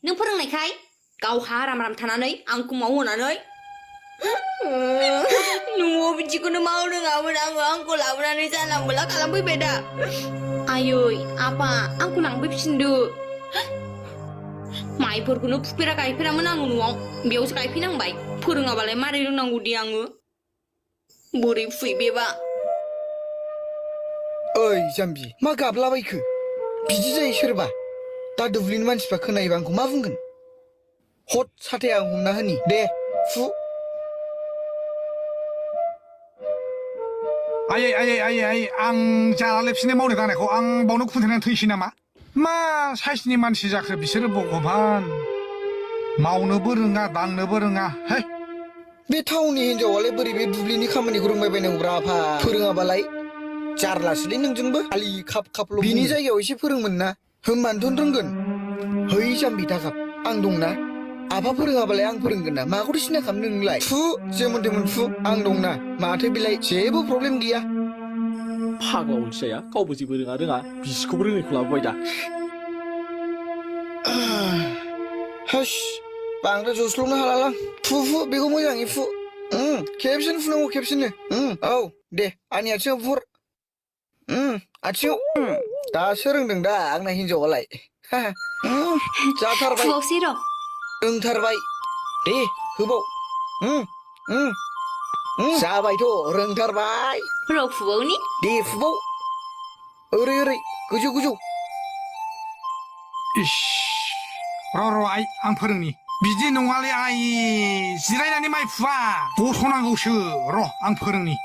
नों फोरोंनायखाय गावहा आराम आराम थानानै आंखौ मावहोनानै न'आव बिदिखौनो मावनो रोङामोन आंखौ लाबोनानै जानला मोनला खालामफैबाय दा आयै आफा आंखौ लांफैफिनदो माइफोरखौनो फुफेरा गायफेरामोन आङो न'आव बेयावसो गायफैनांबाय फोरोङाबालाय मारै रोंनांगौ दे आङो बोरै फुयो बेबा ओइ जाम्बि मा गाबलाबायखो बिदि जायो सोरबा दा दुब्लिनि मानसिफ्रा खोनायोबा आंखौ मा बुंगोन हट साथाया आं हमना होनि दे फु आयै आं जाला लेबसिनो मावनो दांनायखौ आं बावनो खुन्थायनानै थैसै नामा मा साइसनि मानसि जाखो बिसोरो भगबान मावनोबो रोङा दांनोबो रोङा है बे टाउननि हिनजावालाय बोरै बे दुब्लिनि खामानिखौ रोंबाय बायनांगौब्रा आफा फोरोङाबालाय जारलासोलै नोंजोंबो खालि खाप खापल' बिनि जायगायाव एसे फोरोंमोन ना होमबानोथ' रोंगोन है जाम्बि दागाब आं दंना आफा फोरोङाबालाय आं फोरोंगोन ना माखौथ' सिन्था खालामदों नोंलाय फु जेमोन तेमोन फु आं दंना माथो बेलाय जेबो प्रब्लेम गैया फाग्ला अलसिया गावबो जेबो रोङा बिसिखौबो रोङैखौ लाबोबाय दा हास बांद्राय जस्ल'नो हालालां फु बेखौ मोजाङै फु खेबसेनो फुनांगौ खेबसेनो औ दे आंनि आथिङाव बुहर आथिङाव दासो रोंदों दा आंना हिनजावालाय जाथारबाय फुबावसै र' रोंथारबाय दे होबाव जाबायथ' रोंथारबाय र' फुबावनि दे फुबाव ओरै गोजौ गोजौ इस र' आं फोरोंनि बिदि नङालै आइ जिरायनानै माइ फुवा गस'नांगौसो र' आं फोरोंनि